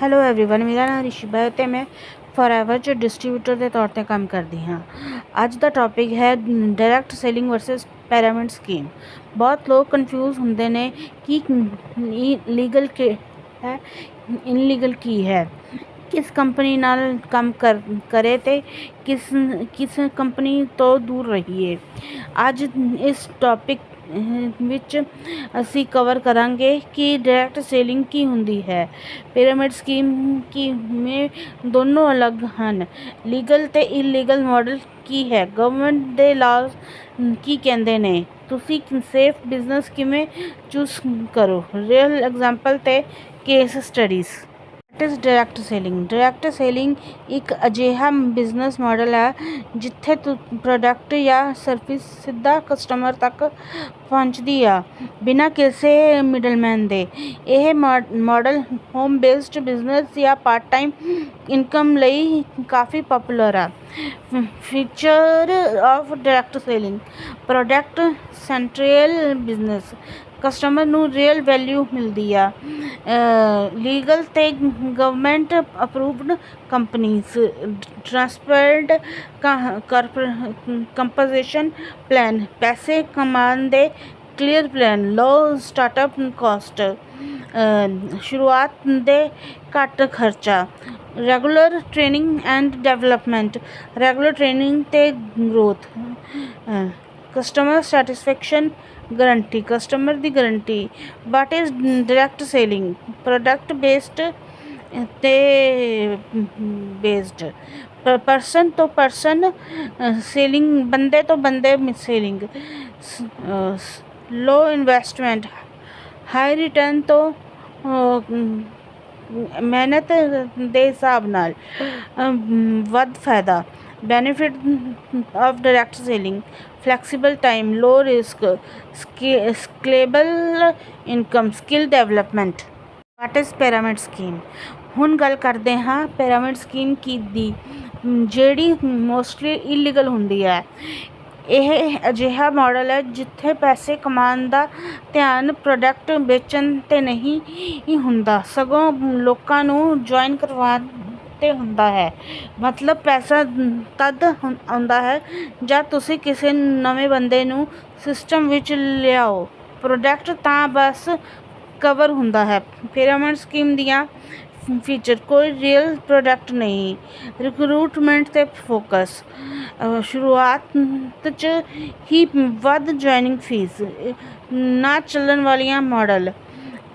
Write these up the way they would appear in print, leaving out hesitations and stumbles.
Hello everyone, ਮੇਰਾ ਨਾਮ ਰਿਸ਼ਿਬਾ ਹੈ ਅਤੇ ਮੈਂ ਫੋਰਐਵਰ 'ਚ ਡਿਸਟਰੀਬਿਊਟਰ ਦੇ ਤੌਰ 'ਤੇ ਕੰਮ ਕਰਦੀ ਹਾਂ। ਅੱਜ ਦਾ ਟੌਪਿਕ ਹੈ direct selling versus pyramid scheme. ਬਹੁਤ ਲੋਕ ਕਨਫਿਊਜ਼ ਹੁੰਦੇ ਨੇ ਕਿ ਲੀਗਲ ਕੀ ਹੈ, ਇਨਲੀਗਲ ਕੀ ਹੈ, ਕਿਸ ਕੰਪਨੀ ਨਾਲ ਕੰਮ ਕਰੇ ਅਤੇ ਕਿਸ ਕੰਪਨੀ ਤੋਂ ਦੂਰ ਰਹੀਏ। ਅੱਜ ਇਸ ਟੌਪਿਕ ਵਿੱਚ ਅਸੀਂ ਕਵਰ ਕਰਾਂਗੇ ਕਿ ਡਾਇਰੈਕਟ ਸੇਲਿੰਗ ਕੀ ਹੁੰਦੀ ਹੈ, ਪਿਰਾਮਿਡ ਸਕੀਮ ਕਿਵੇਂ ਦੋਨੋਂ ਅਲੱਗ ਹਨ, ਲੀਗਲ ਅਤੇ ਇਲੀਗਲ ਮਾਡਲ ਕੀ ਹੈ, ਗਵਰਨਮੈਂਟ ਦੇ ਲਾਜ਼ ਕੀ ਕਹਿੰਦੇ ਨੇ, ਤੁਸੀਂ ਸੇਫ ਬਿਜ਼ਨਸ ਕਿਵੇਂ ਚੂਜ਼ ਕਰੋ, ਰੀਅਲ ਐਗਜ਼ਾਮਪਲ ਅਤੇ case studies. What is direct selling? Direct selling ਇੱਕ ਅਜਿਹਾ ਬਿਜ਼ਨਸ ਮਾਡਲ ਹੈ ਜਿੱਥੇ ਪ੍ਰੋਡਕਟ ਜਾਂ ਸਰਵਿਸ ਸਿੱਧਾ ਕਸਟਮਰ ਤੱਕ ਪਹੁੰਚਦੀ ਆ, ਬਿਨਾਂ ਕਿਸੇ ਮਿਡਲਮੈਨ ਦੇ। ਇਹ ਮਾਡਲ ਹੋਮ ਬੇਸਡ ਬਿਜ਼ਨਸ ਜਾਂ ਪਾਰਟ ਟਾਈਮ ਇਨਕਮ ਲਈ ਕਾਫੀ ਪਪੂਲਰ ਆ। Feature of direct selling: product central business, customer ਨੂੰ ਰੀਅਲ ਵੈਲਿਊ ਮਿਲਦੀ ਆ। ਲੀਗਲ ਤੇ government approved companies, transparent compensation plan, ਪੈਸੇ ਕਮਾਉਣ ਦੇ clear plan, low startup cost, ਸ਼ੁਰੂਆਤ ਦੇ ਘੱਟ ਖਰਚਾ। Regular training and development, regular training ਤੇ growth. Customer satisfaction guarantee, customer ਦੀ guarantee. What is direct selling? Product based ਤੇ ਬੇਸਡ, ਪਰਸਨ ਤੋਂ ਪਰਸਨ ਸੇਲਿੰਗ, ਬੰਦੇ ਤੋਂ ਬੰਦੇ selling. Low investment, high return ਤੋਂ ਮਿਹਨਤ ਦੇ ਹਿਸਾਬ ਨਾਲ ਵੱਧ ਫਾਇਦਾ। Benefit of direct selling: flexible time, low risk, scalable income, skill development. What is pyramid scheme? ਹੁਣ ਗੱਲ ਕਰਦੇ ਹਾਂ ਪਿਰਾਮਿਡ ਸਕੀਮ ਦੀ, ਜਿਹੜੀ ਮੋਸਟਲੀ ਇਲੀਗਲ ਹੁੰਦੀ ਹੈ। ਇਹ ਅਜਿਹਾ ਮਾਡਲ ਹੈ ਜਿੱਥੇ ਪੈਸੇ ਕਮਾਉਣ ਦਾ ਧਿਆਨ ਪ੍ਰੋਡਕਟ ਵੇਚਣ 'ਤੇ ਨਹੀਂ ਹੁੰਦਾ, ਸਗੋਂ ਲੋਕਾਂ ਨੂੰ ਜੁਆਇਨ ਕਰਵਾਉਣ 'ਤੇ ਹੁੰਦਾ ਹੈ। ਮਤਲਬ ਪੈਸਾ ਤਦ ਆਉਂਦਾ ਹੈ ਜਦ ਤੁਸੀਂ ਕਿਸੇ ਨਵੇਂ ਬੰਦੇ ਨੂੰ ਸਿਸਟਮ ਵਿੱਚ ਲਿਆਓ, ਪ੍ਰੋਡਕਟ ਤਾਂ ਬਸ ਕਵਰ ਹੁੰਦਾ ਹੈ। ਪਿਰਾਮਿਡ ਸਕੀਮ ਦੀਆਂ ਫੀਚਰ: ਕੋਈ ਰੀਅਲ ਪ੍ਰੋਡਕਟ ਨਹੀਂ, ਰਿਕਰੂਟਮੈਂਟ 'ਤੇ ਫੋਕਸ, ਸ਼ੁਰੂਆਤ 'ਚ ਹੀ ਵੱਧ ਜੁਆਇਨਿੰਗ ਫੀਸ, ਨਾ ਚੱਲਣ ਵਾਲੀਆਂ ਮਾਡਲ।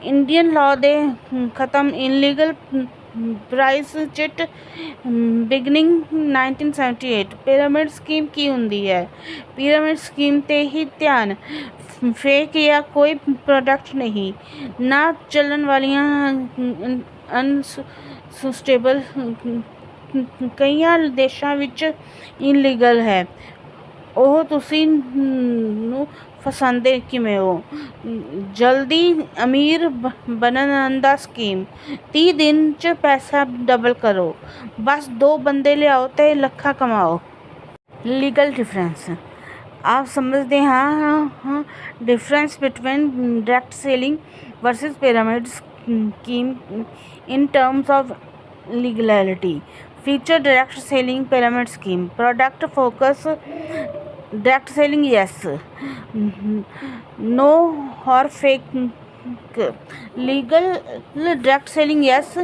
ਇੰਡੀਅਨ ਲਾਅ ਦੇ ਖਤਮ, illegal prize chit, beginning 1978। Pyramid scheme ਕੀ ਹੁੰਦੀ ਹੈ? ਪਿਰਾਮਿਡ ਸਕੀਮ 'ਤੇ ਹੀ ਧਿਆਨ, ਫੇਕ ਜਾਂ ਕੋਈ ਪ੍ਰੋਡਕਟ ਨਹੀਂ, ਨਾ ਚੱਲਣ ਵਾਲੀਆਂ, ਅਨਸਸਟੇਬਲ, ਕਈਆਂ ਦੇਸ਼ਾਂ ਵਿੱਚ ਇਨਲੀਗਲ ਹੈ। ਉਹ ਤੁਸੀਂ ਨੂੰ ਫਸਾਉਂਦੇ ਕਿਵੇਂ ਹੋ? ਜਲਦੀ ਅਮੀਰ ਬਣਨ ਦਾ ਸਕੀਮ: 30 ਦਿਨ 'ਚ ਪੈਸਾ ਡਬਲ ਕਰੋ, ਬਸ 2 ਬੰਦੇ ਲਿਆਓ ਤੇ ਲੱਖਾਂ ਕਮਾਓ। ਲੀਗਲ ਡਿਫਰੈਂਸ: ਆਪ ਸਮਝਦੇ ਹਾਂ difference between direct selling versus pyramid scheme in terms of legality. Feature: direct selling, pyramid scheme. Product focus, direct selling yes, no or fake. Legal, direct selling yes,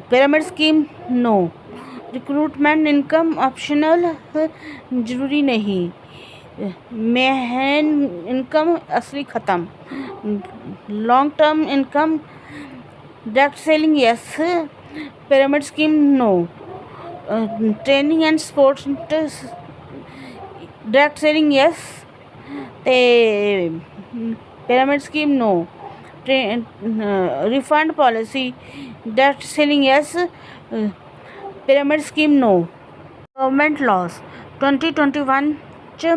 pyramid scheme no. Recruitment income optional, ਜ਼ਰੂਰੀ ਨਹੀਂ, main income ਅਸਲੀ ਖਤਮ। Long term income, direct selling yes, pyramid scheme no. Training and support, direct selling yes ਤੇ pyramid scheme no. Refund policy, direct selling yes, pyramid scheme ਨੋ। Government ਲਾਜ਼: 2021 'ਚ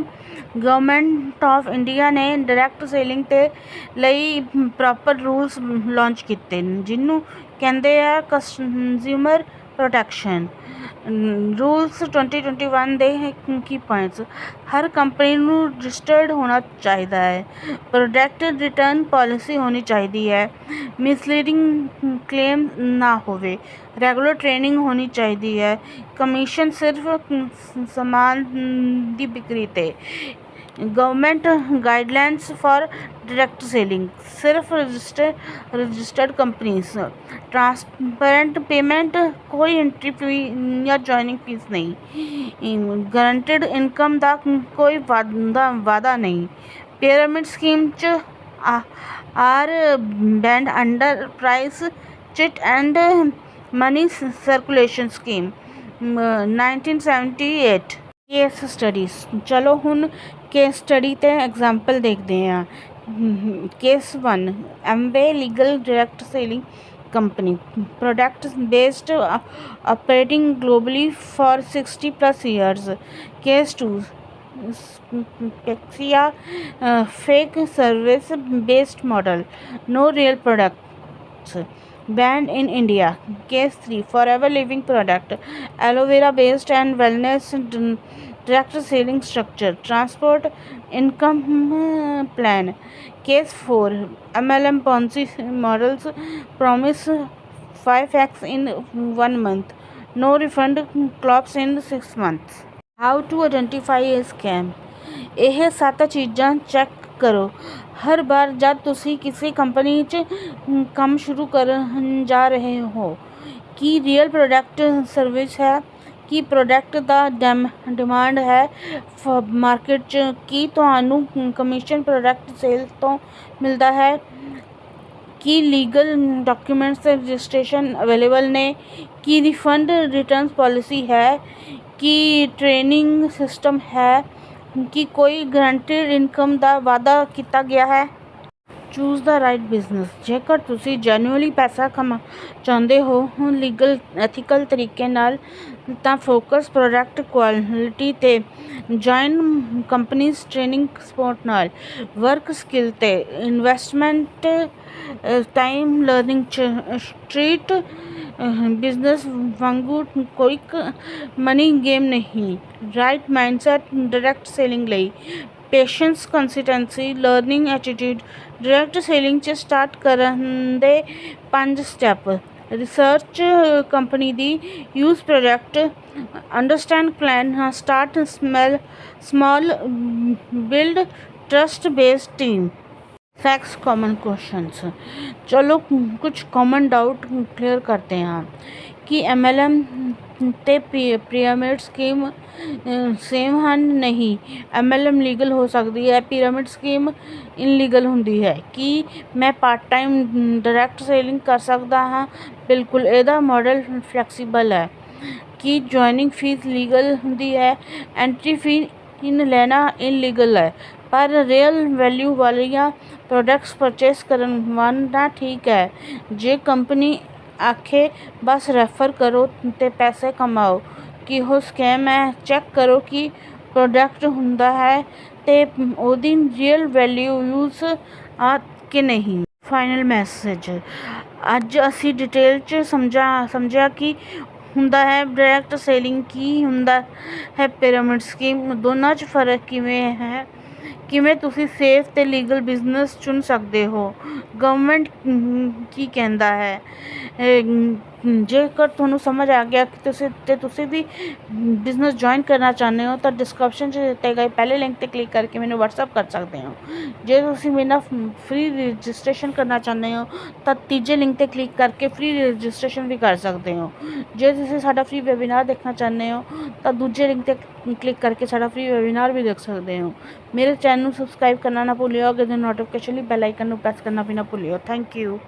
government of India ਨੇ direct selling ਤੇ ਲਈ proper rules launch ਕੀਤੇ, ਜਿਹਨੂੰ ਕਹਿੰਦੇ ਆ consumer protection rules 2021 ਦੇ ਕੀ ਪੁਆਇੰਟਸ। ਹਰ ਕੰਪਨੀ ਨੂੰ ਰਜਿਸਟਰਡ ਹੋਣਾ ਚਾਹੀਦਾ ਹੈ। ਪ੍ਰੋਡਕਟ ਰਿਟਰਨ ਪਾਲਿਸੀ ਹੋਣੀ ਚਾਹੀਦੀ ਹੈ। ਮਿਸਲੀਡਿੰਗ ਕਲੇਮ ਨਾ ਹੋਵੇ। ਰੈਗੂਲਰ ਟ੍ਰੇਨਿੰਗ ਹੋਣੀ ਚਾਹੀਦੀ ਹੈ। ਕਮਿਸ਼ਨ ਸਿਰਫ ਸਮਾਨ ਦੀ ਵਿਕਰੀ 'ਤੇ। Government guidelines for direct selling सिर्फ रजिस्टर्ड कंपनीज। ट्रांसपेरेंट पेमेंट, कोई एंट्री फी या जॉइनिंग फीस नहीं। गारंटेड इनकम का कोई वादा नहीं। पिरामिड स्कीम च are banned under prize chit and money circulation scheme 1978। Case studies. चलो हुण केस स्टडी ते एग्जाम्पल देखते हैं। Case 1 Amway legal direct selling company product based operating globally for 60+ years। Case 2 पेक्सिया fake service based model, no real products, banned in India। Case 3 forever living product, aloe vera based and wellness direct selling structure, transport income plan। Case 4 MLM Ponzi models, promise 5x in 1 month, no refund collapse in 6 months। How to identify a scam। ਇਹ 7 ਚੀਜ਼ਾਂ check ਕਰੋ ਹਰ ਵਾਰ ਜਦ ਤੁਸੀਂ ਕਿਸੇ company 'ਚ ਕੰਮ ਸ਼ੁਰੂ ਕਰਨ ਜਾ ਰਹੇ ਹੋ। ਕੀ ਰੀਅਲ ਪ੍ਰੋਡਕਟ ਸਰਵਿਸ ਹੈ? ਕੀ ਪ੍ਰੋਡਕਟ ਦਾ ਡਿਮਾਂਡ ਹੈ ਮਾਰਕੀਟ 'ਚ? ਕੀ ਤੁਹਾਨੂੰ ਕਮਿਸ਼ਨ ਪ੍ਰੋਡਕਟ ਸੇਲ ਤੋਂ ਮਿਲਦਾ ਹੈ? ਕੀ ਲੀਗਲ ਡਾਕੂਮੈਂਟਸ ਤੇ ਰਜਿਸਟ੍ਰੇਸ਼ਨ ਅਵੇਲੇਬਲ ਨੇ? ਕੀ ਰਿਫੰਡ ਰਿਟਰਨ ਪਾਲਿਸੀ ਹੈ? ਕੀ ਟ੍ਰੇਨਿੰਗ ਸਿਸਟਮ ਹੈ? ਕੀ ਕੋਈ ਗਰੰਟਿਡ ਇਨਕਮ ਦਾ ਵਾਅਦਾ ਕੀਤਾ ਗਿਆ ਹੈ? Choose the right business. ਜੇਕਰ ਤੁਸੀਂ ਜੈਨੂਅਲੀ ਪੈਸਾ ਕਮਾ ਚਾਹੁੰਦੇ ਹੋ ਲੀਗਲ ਐਥੀਕਲ ਤਰੀਕੇ ਨਾਲ ਤਾਂ ਫੋਕਸ ਪ੍ਰੋਡਕਟ ਕੁਆਲਿਟੀ 'ਤੇ। ਜੁਆਇਨ ਕੰਪਨੀਜ਼ ਟ੍ਰੇਨਿੰਗ ਸਪੋਰਟ ਨਾਲ। ਵਰਕ ਸਕਿੱਲ 'ਤੇ ਇਨਵੈਸਟਮੈਂਟ ਟਾਈਮ ਲਰਨਿੰਗ 'ਚ। ਸਟਰੀਟ ਬਿਜ਼ਨਸ ਵਾਂਗੂ ਕੁਇਕ ਮਨੀ ਗੇਮ ਨਹੀਂ। ਰਾਈਟ ਮਾਈਂਡਸੈਟ ਡਾਇਰੈਕਟ ਸੇਲਿੰਗ ਲਈ। Patience, consistency, learning attitude. Direct selling 'ਚ ਸਟਾਰਟ ਕਰਨ ਦੇ 5 ਸਟੈਪ। ਰਿਸਰਚ ਕੰਪਨੀ ਦੀ, use product, understand client, start small, build trust based team. Facts, common questions. चलो कुछ common doubt clear करते हैं कि MLM ਤੇ ਪਿਰਾਮਿਡ ਸਕੀਮ ਸੇਮ ਹਨ? ਨਹੀਂ। MLM ਲੀਗਲ ਹੋ ਸਕਦੀ ਹੈ, ਪਿਰਾਮਿਡ ਸਕੀਮ ਇਨਲੀਗਲ ਹੁੰਦੀ ਹੈ। ਕੀ ਮੈਂ ਪਾਰਟ ਟਾਈਮ ਡਾਇਰੈਕਟ ਸੇਲਿੰਗ ਕਰ ਸਕਦਾ ਹਾਂ? ਬਿਲਕੁਲ, ਇਹਦਾ ਮਾਡਲ ਫਲੈਕਸੀਬਲ ਹੈ। ਕੀ ਜੁਆਇਨਿੰਗ ਫੀਸ ਲੀਗਲ ਹੁੰਦੀ ਹੈ? ਐਂਟਰੀ ਫੀ ਲੈਣਾ ਇਨਲੀਗਲ ਹੈ, ਪਰ ਰੀਅਲ ਵੈਲਿਊ ਵਾਲੀਆਂ ਪ੍ਰੋਡਕਟਸ ਪਰਚੇਸ ਕਰਵਾਉਣਾ ਠੀਕ ਹੈ। ਜੇ ਕੰਪਨੀ ਆਖੇ ਬਸ ਰੈਫਰ ਕਰੋ ਤੇ ਪੈਸੇ ਕਮਾਓ, ਕਿ ਉਹ ਸਕੈਮ ਹੈ? ਚੈੱਕ ਕਰੋ ਕਿ ਪ੍ਰੋਡਕਟ ਹੁੰਦਾ ਹੈ ਤੇ ਉਹਦੀ ਰੀਅਲ ਵੈਲਿਊ ਯੂਜ਼ ਆ ਕਿ ਨਹੀਂ। Final message. ਅੱਜ ਅਸੀਂ ਡਿਟੇਲ 'ਚ ਸਮਝਿਆ ਕਿ ਹੁੰਦਾ ਹੈ ਡਾਇਰੈਕਟ ਸੇਲਿੰਗ, ਕੀ ਹੁੰਦਾ ਹੈ ਪਿਰਾਮਿਡ ਸਕੀਮ, ਦੋਨਾਂ 'ਚ ਫਰਕ ਕਿਵੇਂ ਹੈ, ਕਿਵੇਂ ਤੁਸੀਂ ਸੇਫ ਤੇ ਲੀਗਲ ਬਿਜ਼ਨਸ ਚੁਣ ਸਕਦੇ ਹੋ, ਗਵਰਨਮੈਂਟ ਕੀ ਕਹਿੰਦਾ ਹੈ। ਜੇਕਰ ਤੁਹਾਨੂੰ ਸਮਝ ਆ ਗਿਆ ਕਿ ਤੁਸੀਂ ਵੀ ਬਿਜ਼ਨਸ ਜੁਆਇਨ ਕਰਨਾ ਚਾਹੁੰਦੇ ਹੋ ਤਾਂ ਡਿਸਕ੍ਰਿਪਸ਼ਨ 'ਚ ਦਿੱਤੇ ਗਏ ਪਹਿਲੇ ਲਿੰਕ 'ਤੇ ਕਲਿੱਕ ਕਰਕੇ ਮੈਨੂੰ ਵਟਸਐਪ ਕਰ ਸਕਦੇ ਹੋ। ਜੇ ਤੁਸੀਂ ਮੇਰੇ ਨਾਲ ਫ੍ਰੀ ਰਜਿਸਟ੍ਰੇਸ਼ਨ ਕਰਨਾ ਚਾਹੁੰਦੇ ਹੋ ਤਾਂ ਤੀਜੇ ਲਿੰਕ 'ਤੇ ਕਲਿੱਕ ਕਰਕੇ ਫ੍ਰੀ ਰਜਿਸਟ੍ਰੇਸ਼ਨ ਵੀ ਕਰ ਸਕਦੇ ਹੋ। ਜੇ ਤੁਸੀਂ ਸਾਡਾ ਫ੍ਰੀ ਵੈਬੀਨਾਰ ਦੇਖਣਾ ਚਾਹੁੰਦੇ ਹੋ ਤਾਂ ਦੂਜੇ ਲਿੰਕ 'ਤੇ ਕਲਿੱਕ ਕਰਕੇ ਸਾਡਾ ਫ੍ਰੀ ਵੈਬੀਨਾਰ ਵੀ ਦੇਖ ਸਕਦੇ ਹੋ। ਮੇਰੇ ਚੈਨਲ ਨੂੰ ਸਬਸਕ੍ਰਾਈਬ ਕਰਨਾ ਨਾ ਭੁੱਲਿਓ। ਅੱਗੇ ਦੇ ਨੋਟੀਫਿਕੇਸ਼ਨ ਲਈ ਬੈਲ ਆਈਕਨ ਨੂੰ ਪ੍ਰੈਸ ਕਰਨਾ ਵੀ ਨਾ ਭੁੱਲਿਓ। Thank you.